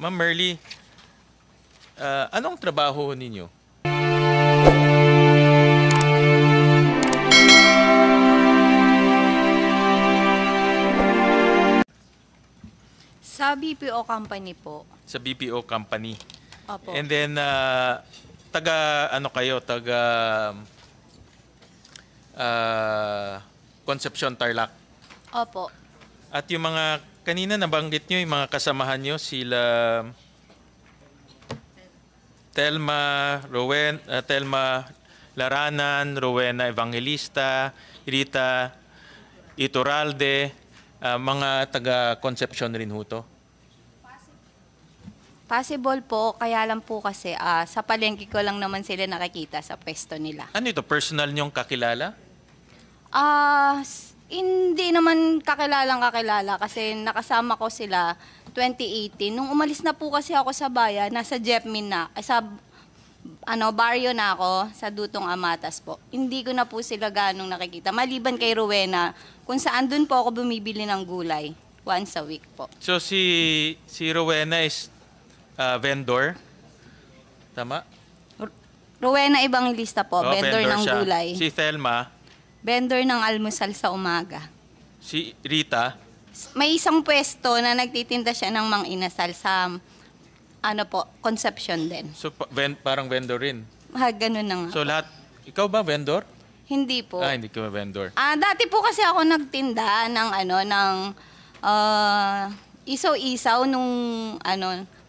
Ma'am Merly, anong trabaho ninyo? Sa BPO company po. Sa BPO company. Opo. And then, ano kayo? Concepcion Tarlac. Opo. At yung mga, kanina nabanggit nyo, yung mga kasamahan nyo, sila Telma Laranan, Rowena Evangelista, Rita Iturralde, mga taga-Concepcion rin ho to. Possible po, kaya lang po kasi sa palengke ko lang naman sila nakikita sa pwesto nila. Ano ito? Personal nyong kakilala? Hindi naman kakilala kasi nakasama ko sila 2018. Nung umalis na po kasi ako sa bayan, nasa Jepmin na, sa baryo na ako, sa Dutong Amatas po. Hindi ko na po sila ganong nakikita. Maliban kay Rowena, kung saan dun po ako bumibili ng gulay once a week po. So si Rowena is vendor? Tama? Rowena Evangelista po, Oh, vendor ng siya. gulay. Si Thelma? Vendor ng almusal sa umaga. Si Rita? May isang pwesto na nagtitinda siya ng mang inasal sa Concepcion din. So parang vendor rin. Ganun na nga. So lahat, ikaw ba vendor? Hindi po. Hindi ka vendor. Dati po kasi ako nagtinda ng isaw-isaw nung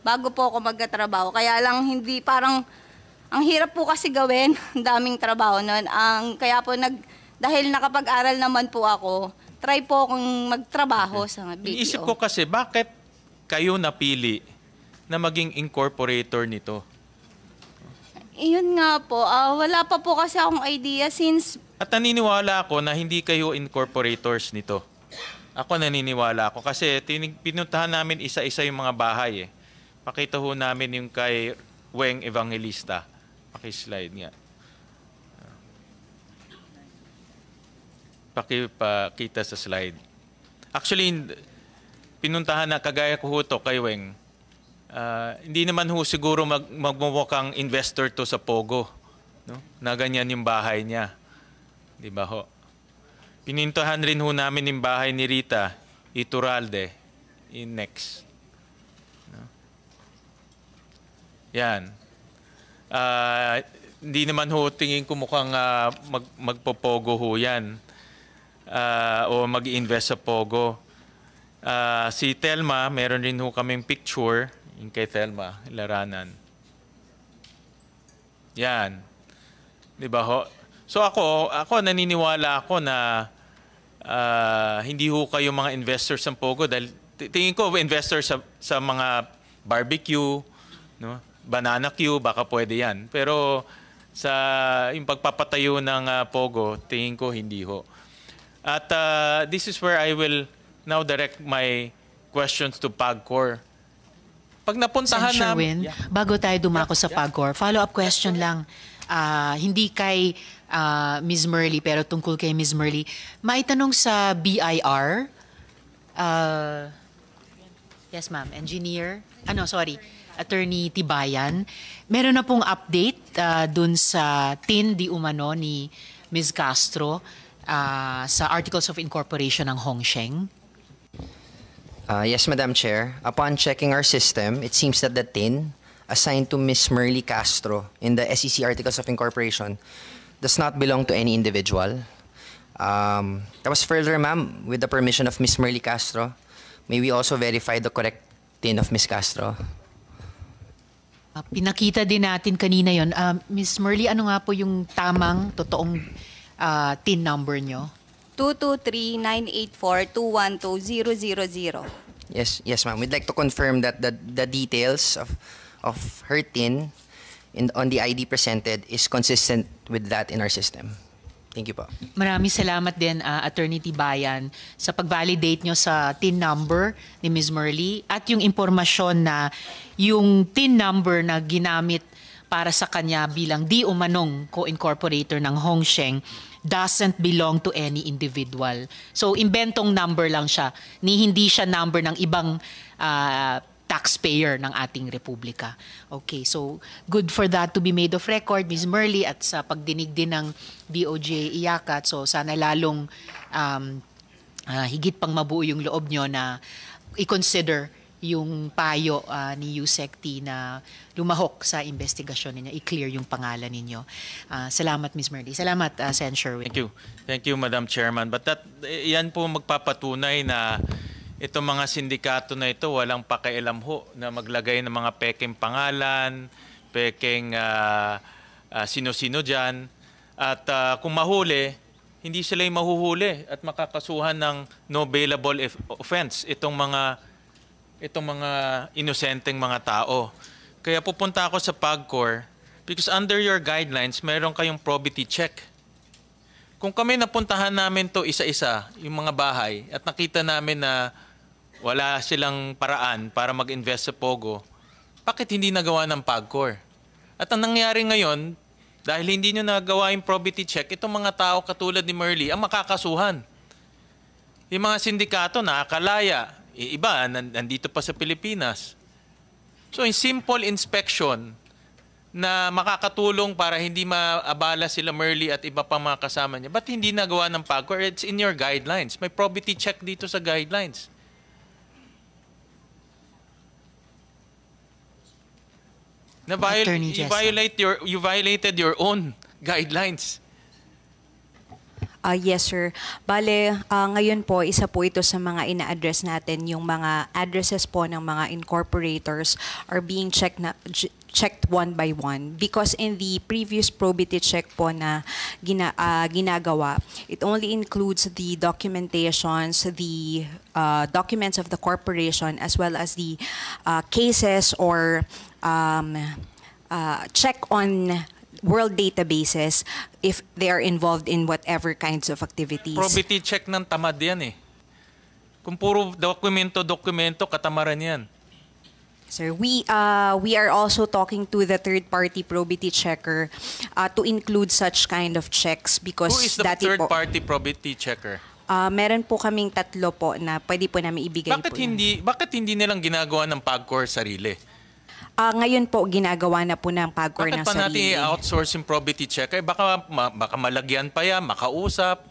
bago po ako magkatrabaho. Kaya lang hindi parang ang hirap po kasi gawin, ang daming trabaho noon. Kaya po dahil nakapag-aral naman po ako, try po akong magtrabaho sa BPO. Iisip ko kasi, bakit kayo napili na maging incorporator nito? Iyon nga po, wala pa po kasi akong idea since... At naniniwala ako na hindi kayo incorporators nito. Ako naniniwala ako kasi pinuntahan namin isa-isa yung mga bahay. Pakita ho namin yung kay Weng Evangelista. Paki-slide nga. Pakita sa slide. Actually, pinuntahan na kagaya ko ho to kay Weng. Hindi naman ho siguro magmumukhang investor to sa Pogo. No? Na ganyan yung bahay niya. Di ba ho? Pinintahan rin ho namin yung bahay ni Rita Iturralde in next. No? Yan. Hindi naman ho tingin ko mukhang magpopogo ho yan. O mag-invest sa Pogo. Si Telma, meron rin ho kaming picture. Yung kay Telma, Laranan. Yan. Di ba ho? So ako naniniwala ako na hindi ho kayo mga investors sa Pogo dahil tingin ko investors sa mga barbecue, no? Banana queue, baka pwede yan. Pero sa yung pagpapatayo ng Pogo, tingin ko hindi ho. At this is where I will now direct my questions to PAGCOR. Pag napuntahan namin... Bago tayo dumako sa PAGCOR, follow-up question lang. Hindi kay Ms. Merly, pero tungkol kay Ms. Merly. Maitanong sa BIR. Yes, ma'am. Attorney Tibayan. Meron na pong update dun sa tin di umano ni Ms. Castro sa Articles of Incorporation ng Hongsheng? Yes, Madam Chair. Upon checking our system, it seems that the tin assigned to Ms. Merly Castro in the SEC Articles of Incorporation does not belong to any individual. That was further, ma'am, with the permission of Ms. Merly Castro. May we also verify the correct tin of Ms. Castro? Pinakita din natin kanina yon. Ms. Merly, ano nga po yung tamang, totoong tin number nyo? 223-984-212-000. Yes, ma'am. We'd like to confirm that the details of her tin on the ID presented is consistent with that in our system. Thank you po. Maraming salamat din, Attorney Tibayan, sa pag-validate nyo sa TIN number ni Ms. Merly at yung impormasyon na yung TIN number na ginamit para sa kanya bilang di umanong co-incorporator ng Hongsheng doesn't belong to any individual. So, imbentong number lang siya. Hindi siya number ng ibang taxpayer ng ating republika. Okay, so good for that to be made of record, Ms. Merly, at sa pagdinig din ng DOJ IACAT. So sana lalong higit pang mabuo yung loob nyo na i-consider yung payo ni USEC-T na lumahok sa investigasyon ninyo, i-clear yung pangalan ninyo. Salamat, Ms. Merly. Salamat, Sen. Sherwin. Thank you. Thank you, Madam Chairman. But yan po magpapatunay na itong mga sindikato na ito walang pakialam ho na maglagay ng mga pekeng pangalan, pekeng sino-sino dyan. At kung mahuli, hindi sila yung mahuhuli at makakasuhan ng no bailable offense itong mga inosenteng mga tao. Kaya pupunta ako sa PAGCOR because under your guidelines, meron kayong probity check. Kung kami napuntahan namin to isa-isa, yung mga bahay, at nakita namin na wala silang paraan para mag-invest sa Pogo, bakit hindi nagawa ng PAGCOR? At ang nangyari ngayon, dahil hindi nyo nagawa yung probity check, itong mga tao katulad ni Merly ang makakasuhan. Yung mga sindikato nakakalaya, iba nandito pa sa Pilipinas. So in simple inspection na makakatulong para hindi maabala sila Merly at iba pa mga kasama niya, ba't hindi nagawa ng PAGCOR? It's in your guidelines. May probity check dito sa guidelines. Attorney Jessa. You violated your own guidelines. Yes, sir. Bale, ngayon po, isa po ito sa mga ina-address natin, yung mga addresses po ng mga incorporators are being checked one by one. Because in the previous probity check po na ginagawa, it only includes the documentations, the documents of the corporation, as well as the cases or check on world databases if they are involved in whatever kinds of activities. Probity check ng tamad yan eh. Kung puro dokumento, katamaran yan. Sir, we are also talking to the third-party probity checker to include such kind of checks because Who is the dati po, third-party probity checker? meron po kaming 3 po na pwede po namin ibigay po. Bakit hindi nilang ginagawa ng PAGCOR sarili? Ngayon po, ginagawa na po ng PAGCOR Bakit ng pa sarili. natin i-outsource yung probity checker? Baka malagyan pa yan, makausap.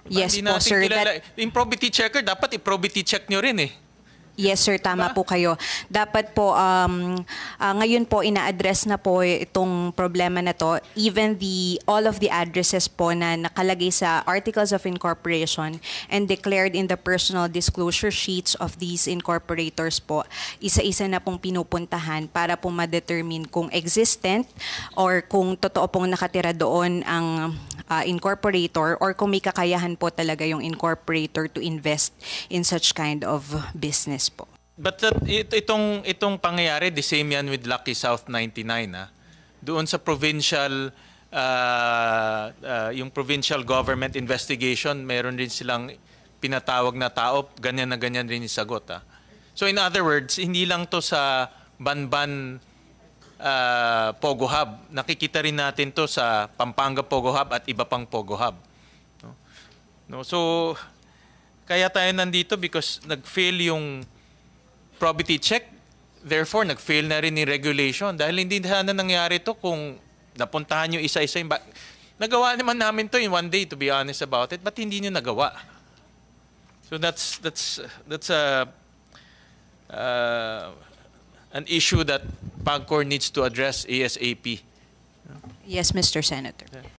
Yes Hindi po, natin sir. kilala. Yung probity checker, dapat i-probity check nyo rin eh. Yes, sir. Tama po kayo. Dapat po, ngayon po, ina-address na po itong problema na to. Even all of the addresses po na nakalagay sa Articles of Incorporation and declared in the personal disclosure sheets of these incorporators po, isa-isa na pong pinupuntahan para po ma-determine kung existent or kung totoo pong nakatira doon ang incorporator or kung may kakayahan po talaga yung incorporator to invest in such kind of business po. But itong pangyayari, the same yan with Lucky South 99. Doon sa provincial, yung provincial government investigation, meron rin silang pinatawag na tao, ganyan na ganyan rin yung sagot. So in other words, hindi lang to sa Banban Pogo Hub. Nakikita rin natin to sa Pampanga Pogo Hub at iba pang Pogo Hub. No? So, kaya tayo nandito because nag-fail yung probity check. Therefore, nag-fail na rin yung regulation. Dahil hindi sana nangyari to kung napuntahan nyo isa-isa. Nagawa naman namin to in one day, to be honest about it, but hindi nyo nagawa. So that's an issue that PAGCOR needs to address ASAP. Yes, Mr. Senator.